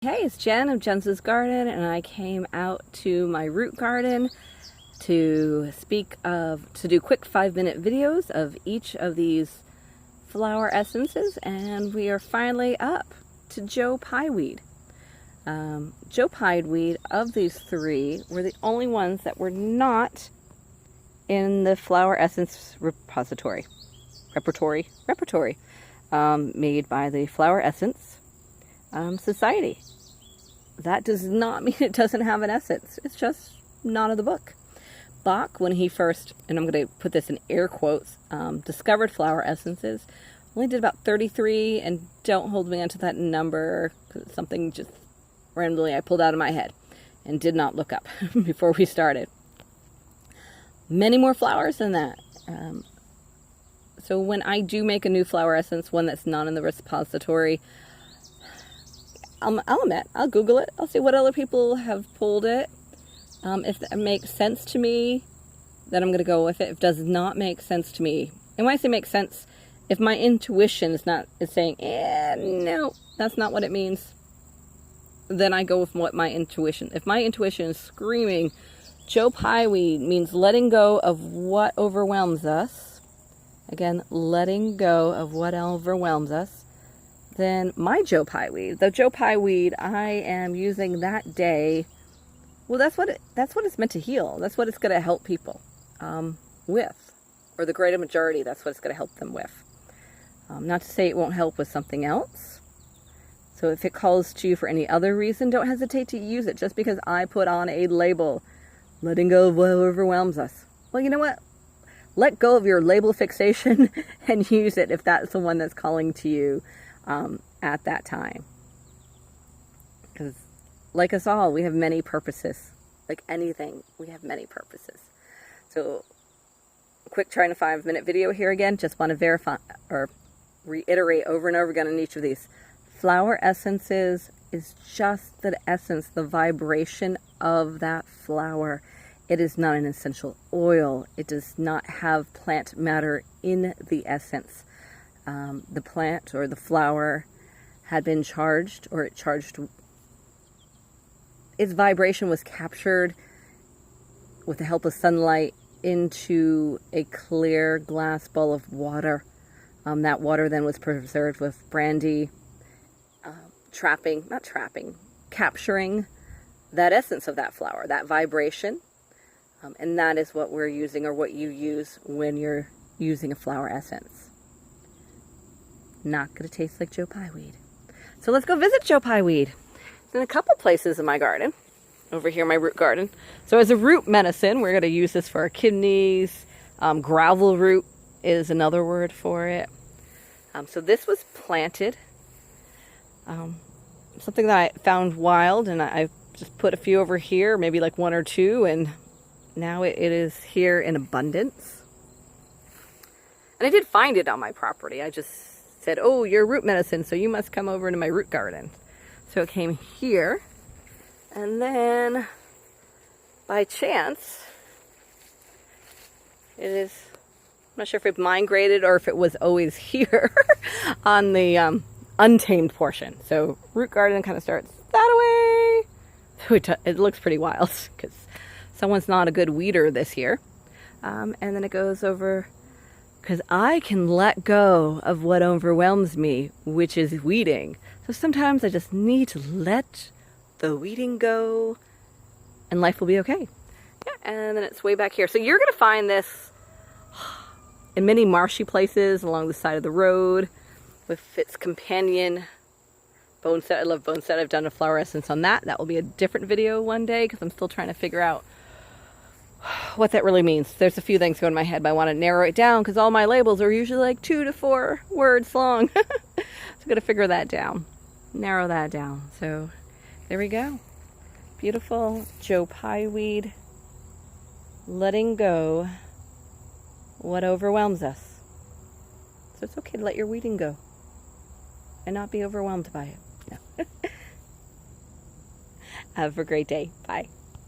Hey, it's Jen of Jenza's Garden, and I came out to my root garden to do quick 5-minute videos of each of these flower essences, and we are finally up to Joe Pyeweed. Joe Pyeweed, of these three, were the only ones that were not in the flower essence repertory made by the Flower Essence Society. That does not mean it doesn't have an essence. It's just not in the book. Bach, when he first, and I'm going to put this in air quotes, discovered flower essences, only did about 33, and don't hold me onto that number, because it's something just randomly I pulled out of my head and did not look up before we started. Many more flowers than that. So when I do make a new flower essence, one that's not in the repository, I'll admit, I'll Google it. I'll see what other people have pulled it. If it makes sense to me, then I'm going to go with it. If it does not make sense to me, and when I say make sense, if my intuition is saying, no, that's not what it means, then I go with what my intuition. If my intuition is screaming, Joe Pyeweed means letting go of what overwhelms us. Again, letting go of what overwhelms us. Then my Joe Pyeweed, the Joe Pyeweed I am using that day, well, that's what it's meant to heal. That's what it's going to help people with, or the greater majority. That's what it's going to help them with. Not to say it won't help with something else. So if it calls to you for any other reason, don't hesitate to use it. Just because I put on a label, letting go of what overwhelms us. Well, you know what? Let go of your label fixation and use it if that's the one that's calling to you at that time. Because like us all, we have many purposes. Like anything, we have many purposes. So quick trying to 5-minute video here again. Just want to verify or reiterate over and over again on each of these. Flower essences is just the essence, the vibration of that flower. It is not an essential oil. It does not have plant matter in the essence. The plant or the flower had been charged, or its vibration was captured with the help of sunlight into a clear glass bowl of water. That water then was preserved with brandy, capturing that essence of that flower, that vibration. And that is what we're using, or what you use when you're using a flower essence. Not going to taste like Joe Pyeweed. So let's go visit Joe Pyeweed. It's in a couple places in my garden. Over here, my root garden. So as a root medicine, we're going to use this for our kidneys. Gravel root is another word for it. So this was planted. Something that I found wild, and I just put a few over here, maybe like 1 or 2, and now it is here in abundance. And I did find it on my property. I just said, oh, you're root medicine, so you must come over to my root garden. So it came here, and then by chance, I'm not sure if it migrated or if it was always here on the untamed portion. So root garden kind of starts that way. It looks pretty wild because someone's not a good weeder this year. And then it goes over, because I can let go of what overwhelms me, which is weeding. So sometimes I just need to let the weeding go, and life will be okay. Yeah, and then it's way back here. So you're going to find this in many marshy places along the side of the road with its companion boneset. I love boneset. I've done a flower essence on that. That will be a different video one day, because I'm still trying to figure out what that really means. There's a few things going in my head, but I want to narrow it down because all my labels are usually like 2 to 4 words long. So I'm going to figure that down, narrow that down. So there we go. Beautiful Joe Pyeweed, letting go what overwhelms us. So it's okay to let your weeding go and not be overwhelmed by it. No. Have a great day. Bye.